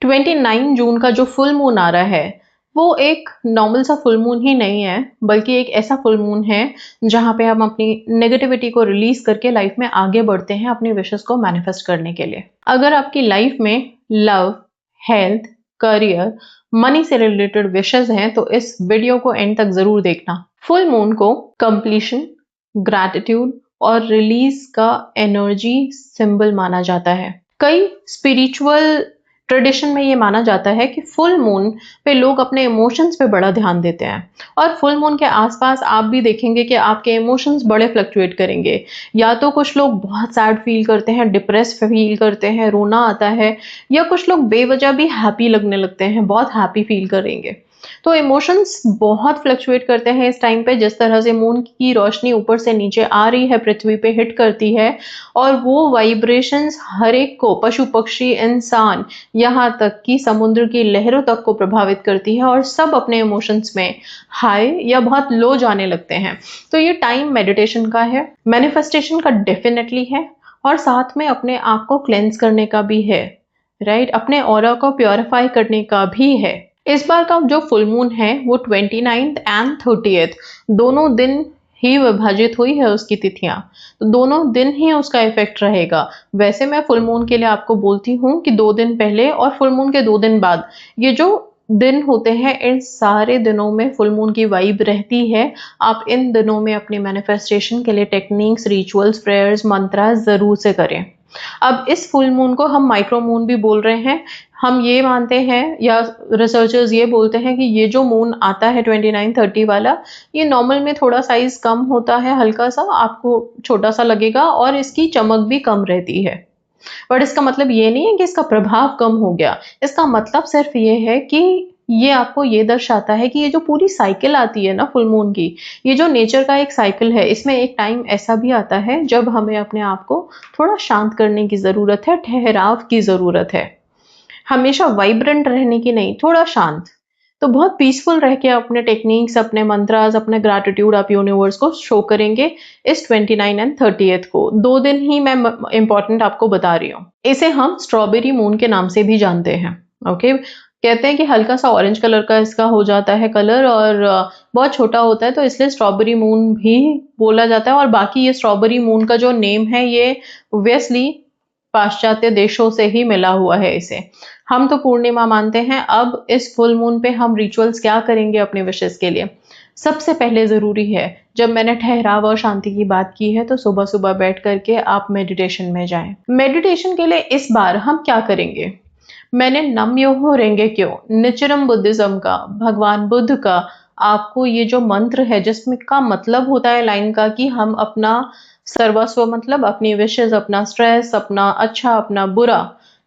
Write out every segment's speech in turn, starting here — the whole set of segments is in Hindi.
29 जून का जो फुल मून आ रहा है वो एक नॉर्मल सा फुल मून ही नहीं है, बल्कि एक ऐसा फुल मून है जहाँ पे हम अपनी नेगेटिविटी को रिलीज करके लाइफ में आगे बढ़ते हैं अपनी विशेस को मैनिफेस्ट करने के लिए। अगर आपकी लाइफ में लव, हेल्थ, करियर, मनी से रिलेटेड विशेस हैं तो इस वीडियो को एंड तक जरूर देखना। फुल मून को कंप्लीशन, ग्रैटिट्यूड और रिलीज का एनर्जी सिंबल माना जाता है। कई स्पिरिचुअल ट्रेडिशन में ये माना जाता है कि फुल मून पे लोग अपने इमोशंस पे बड़ा ध्यान देते हैं, और फुल मून के आसपास आप भी देखेंगे कि आपके इमोशंस बड़े फ्लक्चुएट करेंगे। या तो कुछ लोग बहुत सैड फील करते हैं, डिप्रेस फील करते हैं, रोना आता है, या कुछ लोग बेवजह भी हैप्पी लगने लगते हैं, बहुत हैप्पी फील करेंगे। तो इमोशंस बहुत फ्लक्चुएट करते हैं इस टाइम पे। जिस तरह से मून की रोशनी ऊपर से नीचे आ रही है, पृथ्वी पे हिट करती है, और वो वाइब्रेशंस हर एक को, पशु पक्षी, इंसान, यहाँ तक कि समुद्र की लहरों तक को प्रभावित करती है, और सब अपने इमोशंस में हाई या बहुत लो जाने लगते हैं। तो ये टाइम मेडिटेशन का है, मैनिफेस्टेशन का डेफिनेटली है, और साथ में अपने आप को क्लेंस करने का भी है, राइट? अपने ऑरा को प्योरीफाई करने का भी है। इस बार का जो फुल मून है वो 29th एंड 30th दोनों दिन ही विभाजित हुई है उसकी तिथियां, तो दोनों दिन ही उसका इफेक्ट रहेगा। वैसे मैं फुल मून के लिए आपको बोलती हूँ कि 2 दिन पहले और फुल मून के 2 दिन बाद ये जो दिन होते हैं, इन सारे दिनों में फुल मून की वाइब रहती है। आप इन दिनों में अपने मैनिफेस्टेशन के लिए टेक्निक्स, रिचुअल्स, प्रेयर्स, मंत्रा जरूर से करें। अब इस फुल मून को हम माइक्रो मून भी बोल रहे हैं। हम ये मानते हैं, या रिसर्चर्स ये बोलते हैं कि ये जो मून आता है 29-30 वाला, ये नॉर्मल में थोड़ा साइज कम होता है, हल्का सा आपको छोटा सा लगेगा, और इसकी चमक भी कम रहती है। बट इसका मतलब ये नहीं है कि इसका प्रभाव कम हो गया। इसका मतलब सिर्फ ये है कि ये आपको ये दर्शाता है कि ये जो पूरी साइकिल आती है ना फुल मून की, ये जो नेचर का एक साइकिल है, इसमें एक टाइम ऐसा भी आता है जब हमें अपने आप को थोड़ा शांत करने की जरूरत है, ठहराव की जरूरत है। हमेशा वाइब्रेंट रहने की नहीं, थोड़ा शांत। तो बहुत पीसफुल रह के अपने टेक्निक्स, अपने मंत्रास, अपने ग्रैटिट्यूड आप यूनिवर्स को शो करेंगे इस 29 एंड 30th को। 2 दिन ही मैं इंपॉर्टेंट आपको बता रही हूँ। इसे हम स्ट्रॉबेरी मून के नाम से भी जानते हैं। ओके, कहते हैं कि हल्का सा ऑरेंज कलर का इसका हो जाता है कलर, और बहुत छोटा होता है, तो इसलिए स्ट्रॉबेरी मून भी बोला जाता है। और बाकी ये स्ट्रॉबेरी मून का जो नेम है ये ऑब्वियसली पाश्चात्य देशों से ही मिला हुआ है इसे। हम तो पूर्णिमा मानते हैं। अब इस फुल मून पे हम रिचुअल्स क्या करेंगे अपने विशेस के लिए? सबसे पहले जरूरी है, जब मैंने ठहराव और शांति की बात की है, तो सुबह सुबह बैठ करके आप मेडिटेशन में जाएं। मेडिटेशन के लिए इस बार हम क्या करेंगे? मैंने नमयोहो रेंगेक्यो, निचरम बुद्धिज्म का, भगवान बुद्ध का, आपको ये जो मंत्र है जिसमें का मतलब होता है लाइन का कि हम अपना सर्वस्व, मतलब अपनी विशेष, अपना स्ट्रेस, अपना अच्छा, अपना बुरा,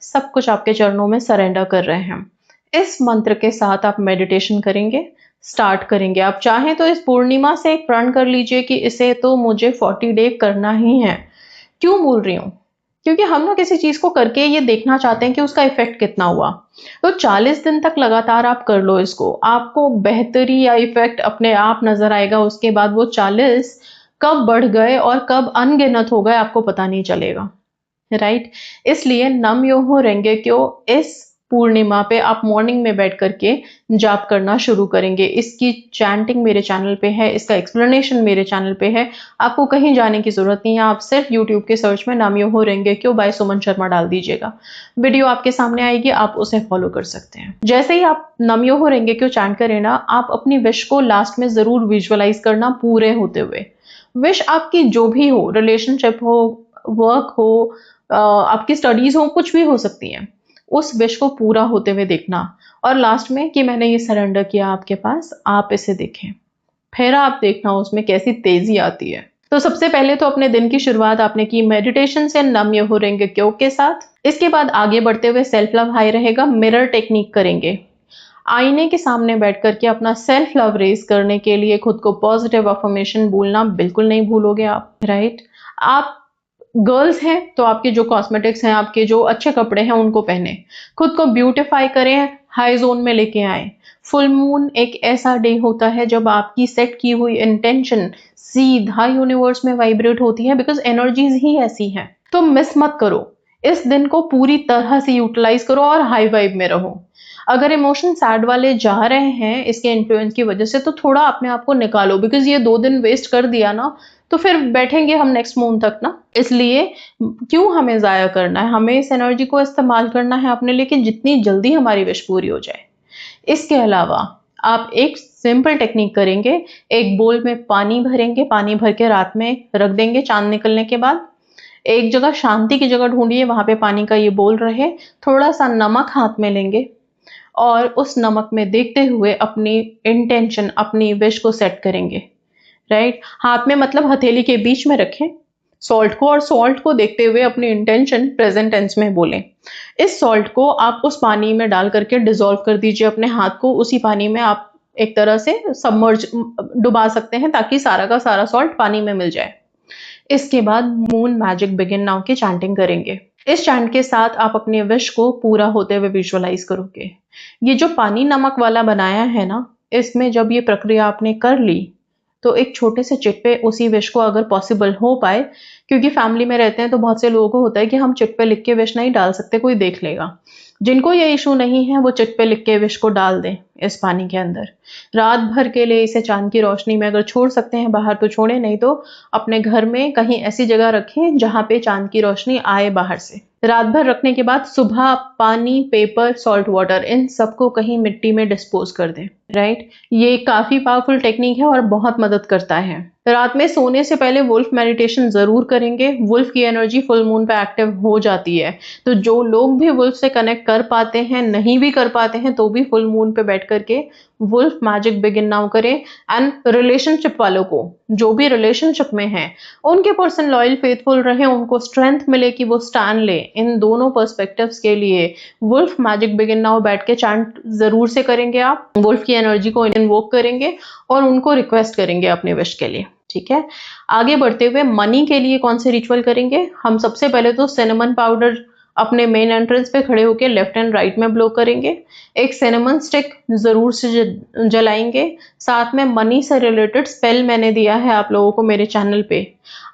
सब कुछ आपके चरणों में सरेंडर कर रहे हैं। इस मंत्र के साथ आप मेडिटेशन करेंगे, स्टार्ट करेंगे। आप चाहें तो इस पूर्णिमा से एक प्रण कर लीजिए कि इसे तो मुझे 40 डे करना ही है। क्यों बोल रही हूँ? क्योंकि हम ना किसी चीज को करके ये देखना चाहते हैं कि उसका इफेक्ट कितना हुआ। तो 40 दिन तक लगातार आप कर लो इसको, आपको बेहतरी या इफेक्ट अपने आप नजर आएगा। उसके बाद वो 40 कब बढ़ गए और कब अनगिनत हो गए आपको पता नहीं चलेगा, राइट? इसलिए नम योहो रेंगे क्यों इस पूर्णिमा पे आप मॉर्निंग में बैठ करके जाप करना शुरू करेंगे। इसकी चैंटिंग मेरे चैनल पे है, इसका एक्सप्लेनेशन मेरे चैनल पे है। आपको कहीं जाने की जरूरत नहीं है। आप सिर्फ यूट्यूब के सर्च में नम योहो रेंगे क्यों बाय सुमन शर्मा डाल दीजिएगा, वीडियो आपके सामने आएगी, आप उसे फॉलो कर सकते हैं। जैसे ही आप नम योहो रेंगे क्यों चैंट करें ना, आप अपनी विश को लास्ट में जरूर विजुअलाइज करना पूरे होते हुए। विश आपकी जो भी हो, रिलेशनशिप हो, वर्क हो, आपकी स्टडीज हो, कुछ भी हो सकती है, उस विश को पूरा होते हुए देखना। और लास्ट में कि मैंने ये सरेंडर किया आपके पास, आप इसे देखें, फिर आप देखना उसमें कैसी तेजी आती है। तो सबसे पहले तो अपने दिन की शुरुआत आपने की मेडिटेशन से, नम योहो रेंगे क्यों के साथ। इसके बाद आगे बढ़ते हुए सेल्फ लव हाई रहेगा, मिरर टेक्निक करेंगे। आईने के सामने बैठ करके अपना सेल्फ लव रेज करने के लिए खुद को पॉजिटिव अफर्मेशन बोलना बिल्कुल नहीं भूलोगे आप, राइट? आप गर्ल्स हैं तो आपके जो कॉस्मेटिक्स हैं, आपके जो अच्छे कपड़े हैं, उनको पहने, खुद को ब्यूटिफाई करें, हाई जोन में लेके आए। फुल मून एक ऐसा डे होता है जब आपकी सेट की हुई इंटेंशन सीधा यूनिवर्स में वाइब्रेट होती है, बिकॉज एनर्जीज ही ऐसी हैं। तो मिस मत करो इस दिन को पूरी तरह से यूटिलाइज करो और हाई वाइब में रहो। अगर इमोशन सैड वाले जा रहे हैं इसके इन्फ्लुएंस की वजह से, तो थोड़ा अपने आप को निकालो, बिकॉज ये 2 दिन वेस्ट कर दिया ना तो फिर बैठेंगे हम नेक्स्ट मून तक ना। इसलिए क्यों हमें जाया करना है, हमें इस एनर्जी को इस्तेमाल करना है अपने लिए कि जितनी जल्दी हमारी विश पूरी हो जाए। इसके अलावा आप एक सिंपल टेक्निक करेंगे, एक बोल में पानी भरेंगे, पानी भर के रात में रख देंगे चांद निकलने के बाद। एक जगह शांति की जगह ढूंढिए, वहां पे पानी का ये बोल रहे, थोड़ा सा नमक हाथ में लेंगे और उस नमक में देखते हुए अपनी इंटेंशन, अपनी विश को सेट करेंगे। राइट, हाथ में मतलब हथेली के बीच में रखें सॉल्ट को, और सॉल्ट को देखते हुए अपनी इंटेंशन प्रेजेंट टेंस में बोलें। इस सॉल्ट को आप उस पानी में डाल करके डिसॉल्व कर दीजिए अपने हाथ को, उसी पानी में आप एक तरह से सबमर्ज डुबा सकते हैं ताकि सारा का सारा सॉल्ट पानी में मिल जाए। इसके बाद मून मैजिक बिगिन नाउ की चैंटिंग करेंगे। इस चैंट के साथ आप अपने विश को पूरा होते हुए विजुअलाइज करोगे। ये जो पानी नमक वाला बनाया है ना, इसमें जब ये प्रक्रिया आपने कर ली तो एक छोटे से चिट पे उसी विश को अगर पॉसिबल हो पाए, क्योंकि फैमिली में रहते हैं तो बहुत से लोगों को होता है कि हम चिट पे लिख के विश नहीं डाल सकते, कोई देख लेगा। जिनको ये इशू नहीं है वो चिट पे लिख के विश को डाल दें इस पानी के अंदर। रात भर के लिए इसे चांद की रोशनी में अगर छोड़ सकते हैं बाहर तो छोड़े, नहीं तो अपने घर में कहीं ऐसी जगह रखें जहां पे चांद की रोशनी आए बाहर से। रात भर रखने के बाद सुबह पानी, पेपर, सॉल्ट वाटर, इन सबको कहीं मिट्टी में डिस्पोज कर दें। राइट, ये काफी पावरफुल टेक्निक है और बहुत मदद करता है। रात में सोने से पहले वुल्फ मेडिटेशन जरूर करेंगे। वुल्फ की एनर्जी फुल मून पे एक्टिव हो जाती है, तो जो लोग भी वुल्फ से कनेक्ट कर पाते हैं, नहीं भी कर पाते हैं तो भी फुल मून पे बैठ करके वुल्फ मैजिक बिगिन नाउ करें। एंड रिलेशनशिप वालों को, जो भी रिलेशनशिप में हैं, उनके पर्सन लॉयल फेथफुल रहे, उनको स्ट्रेंथ मिले कि वो स्टैंड ले, इन दोनों पर्सपेक्टिव्स के लिए वुल्फ मैजिक बिगिन नाउ बैठ के चैंट जरूर से करेंगे। आप वुल्फ की एनर्जी को इन्वोक करेंगे और उनको रिक्वेस्ट करेंगे अपने विश के लिए। ठीक है, आगे बढ़ते हुए मनी के लिए कौन से रिचुअल करेंगे। हम सबसे पहले तो सिनेमन पाउडर अपने मेन एंट्रेंस पे खड़े होकर लेफ्ट एंड राइट में ब्लो करेंगे। एक सिनेमन स्टिक जरूर से जलाएंगे। साथ में मनी से रिलेटेड स्पेल मैंने दिया है आप लोगों को मेरे चैनल पे,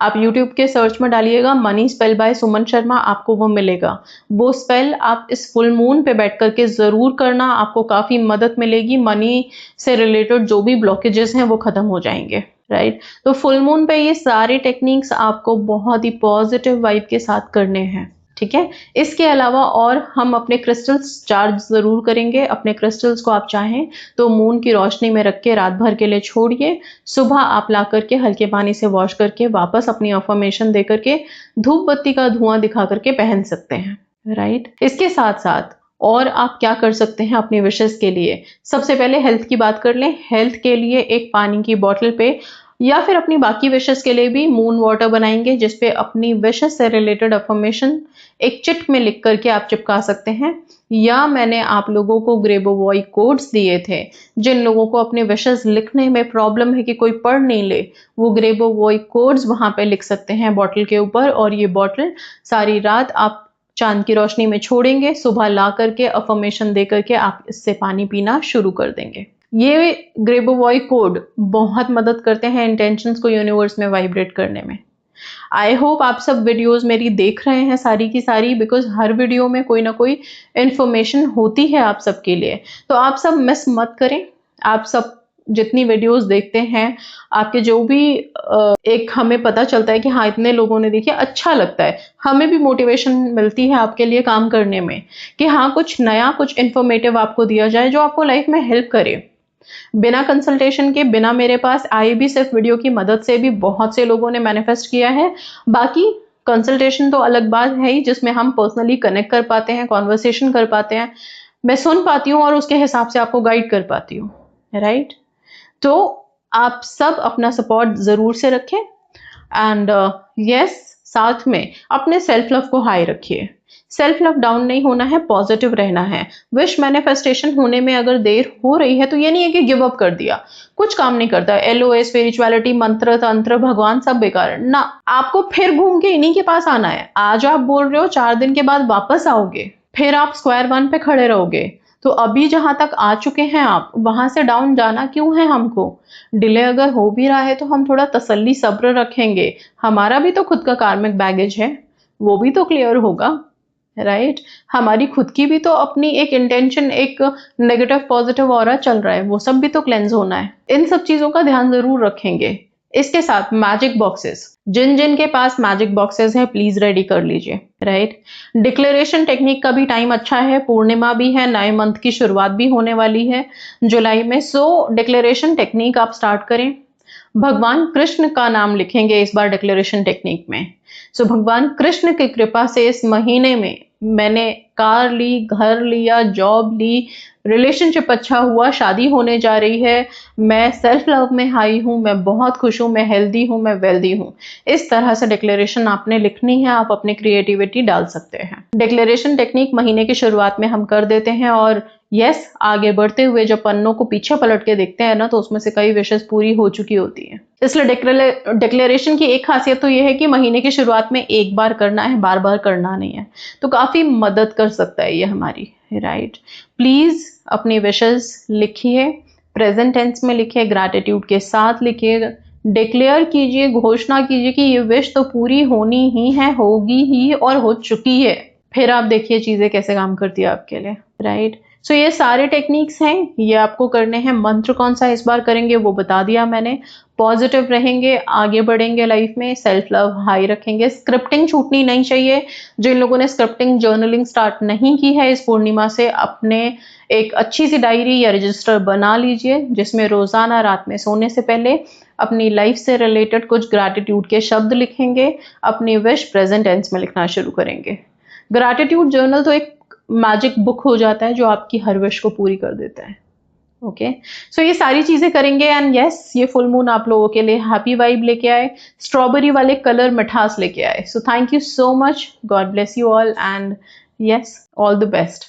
आप यूट्यूब के सर्च में डालिएगा money spell bye Suman Sharma, आपको वो मिलेगा। वो स्पेल आप इस फुल मून पे बैठ करके जरूर करना, आपको काफी मदद मिलेगी। मनी से रिलेटेड जो भी ब्लॉकेजेस हैं वो खत्म हो जाएंगे। राइट, तो फुल मून पे ये सारे टेक्निक्स आपको बहुत ही पॉजिटिव वाइब के साथ करने हैं। ठीक है, इसके अलावा और हम अपने क्रिस्टल्स चार्ज जरूर करेंगे। अपने क्रिस्टल्स को आप चाहें तो मून की रोशनी में रख के रात भर के लिए छोड़िए। सुबह आप ला करके हल्के पानी से वॉश करके वापस अपनी अफर्मेशन दे करके धूप बत्ती का धुआं दिखा करके पहन सकते हैं। राइट, इसके साथ साथ और आप क्या कर सकते हैं अपनी विशेस के लिए। सबसे पहले हेल्थ की बात कर लें। हेल्थ के लिए एक पानी की बोतल पे या फिर अपनी बाकी विशेस के लिए भी मून वाटर बनाएंगे, जिसपे अपनी विशेस से रिलेटेड अफर्मेशन एक चिट में लिख करके आप चिपका सकते हैं। या मैंने आप लोगों को ग्रेबोवॉय कोड्स दिए थे, जिन लोगों को अपने विशेस लिखने में प्रॉब्लम है कि कोई पढ़ नहीं ले, वो ग्रेबोवॉय कोड्स वहां पे लिख सकते हैं बॉटल के ऊपर, और ये बॉटल सारी रात आप चांद की रोशनी में छोड़ेंगे। सुबह ला करके अफर्मेशन दे करके आप इससे पानी पीना शुरू कर देंगे। ये ग्रेबोवॉय कोड बहुत मदद करते हैं इंटेंशंस को यूनिवर्स में वाइब्रेट करने में। आई होप आप सब वीडियोस मेरी देख रहे हैं सारी की सारी, बिकॉज हर वीडियो में कोई ना कोई इंफॉर्मेशन होती है आप सबके लिए, तो आप सब मिस मत करें। आप सब जितनी वीडियोस देखते हैं, आपके जो भी एक हमें पता चलता है कि हाँ इतने लोगों ने देखी, अच्छा लगता है, हमें भी मोटिवेशन मिलती है आपके लिए काम करने में, कि हाँ कुछ नया, कुछ इन्फॉर्मेटिव आपको दिया जाए जो आपको लाइफ में हेल्प करे। बिना कंसल्टेशन के, बिना मेरे पास आए भी सिर्फ वीडियो की मदद से भी बहुत से लोगों ने मैनिफेस्ट किया है। बाकी कंसल्टेशन तो अलग बात है ही, जिसमें हम पर्सनली कनेक्ट कर पाते हैं, कॉन्वर्सेशन कर पाते हैं, मैं सुन पाती हूँ और उसके हिसाब से आपको गाइड कर पाती हूँ। राइट, तो आप सब अपना सपोर्ट जरूर से रखें। एंड यस, साथ में अपने सेल्फ लव को हाई रखिए। सेल्फ लव डाउन नहीं होना है, पॉजिटिव रहना है। विश मैनिफेस्टेशन होने में अगर देर हो रही है तो ये नहीं है कि गिव अप कर दिया, कुछ काम नहीं करता। एलओए, स्पिरिचुअलिटी, मंत्र तंत्र, भगवान सब बेकार ना। आपको फिर घूम के इन्हीं के पास आना है। आज आप बोल रहे हो, 4 दिन के बाद वापस आओगे, फिर आप स्क्वायर वन पे खड़े रहोगे। तो अभी जहां तक आ चुके हैं आप, वहां से डाउन जाना क्यों है हमको। डिले अगर हो भी रहा है तो हम थोड़ा तसल्ली सब्र रखेंगे, हमारा भी तो खुद का कार्मिक बैगेज है, वो भी तो क्लियर होगा। राइट? हमारी खुद की भी तो अपनी एक इंटेंशन, एक नेगेटिव पॉजिटिव ऑरा चल रहा है, वो सब भी तो क्लेंज होना है। इन सब चीजों का ध्यान जरूर रखेंगे। इसके साथ मैजिक बॉक्सेस, जिन जिन के पास मैजिक बॉक्सेस है प्लीज रेडी कर लीजिए, राइट? डिक्लेरेशन टेक्निक का भी टाइम अच्छा है, पूर्णिमा भी है, नए मंथ की शुरुआत भी होने वाली है जुलाई में। सो डिक्लेरेशन टेक्निक आप स्टार्ट करें। भगवान कृष्ण का नाम लिखेंगे इस बार डिक्लेरेशन टेक्निक में। सो भगवान कृष्ण की कृपा से इस महीने में मैंने कार ली, घर लिया, जॉब ली, रिलेशनशिप अच्छा हुआ, शादी होने जा रही है, मैं सेल्फ लव में हाई हूँ, मैं बहुत खुश हूँ, मैं हेल्दी हूँ, मैं वेल्दी हूँ। इस तरह से डिक्लेरेशन आपने लिखनी है, आप अपनी क्रिएटिविटी डाल सकते हैं। डिक्लेरेशन टेक्निक महीने की शुरुआत में हम कर देते हैं और यस, आगे बढ़ते हुए जब पन्नों को पीछे पलट के देखते हैं ना, तो उसमें से कई विशेष पूरी हो चुकी होती है। इसलिए डिक्लेरेशन की एक खासियत तो यह है कि महीने की शुरुआत में एक बार करना है, बार बार करना नहीं है। तो काफी मदद कर सकता है ये हमारी, राइट? प्लीज अपनी विशेष लिखिए, प्रेजेंट टेंस में लिखिए, ग्रैटिट्यूड के साथ लिखिए, डिक्लेयर कीजिए, घोषणा कीजिए कि ये विश तो पूरी होनी ही है, होगी ही और हो चुकी है। फिर आप देखिए चीजें कैसे काम करती है आपके लिए, राइट? सो ये सारे टेक्निक्स हैं, ये आपको करने हैं। मंत्र कौन सा इस बार करेंगे वो बता दिया मैंने। पॉजिटिव रहेंगे, आगे बढ़ेंगे लाइफ में, सेल्फ लव हाई रखेंगे। स्क्रिप्टिंग छूटनी नहीं चाहिए। जिन लोगों ने स्क्रिप्टिंग जर्नलिंग स्टार्ट नहीं की है, इस पूर्णिमा से अपने एक अच्छी सी डायरी या रजिस्टर बना लीजिए, जिसमें रोजाना रात में सोने से पहले अपनी लाइफ से रिलेटेड कुछ ग्रैटिट्यूड के शब्द लिखेंगे, अपनी विश प्रेजेंट टेंस में लिखना शुरू करेंगे। ग्रैटिट्यूड जर्नल तो एक मैजिक बुक हो जाता है जो आपकी हर विश को पूरी कर देता है। ओके, सो ये सारी चीजें करेंगे एंड यस, ये फुल मून आप लोगों के लिए हैप्पी वाइब लेके आए, स्ट्रॉबेरी वाले कलर मिठास लेके आए। So thank you so much, God bless you all and yes, all the best.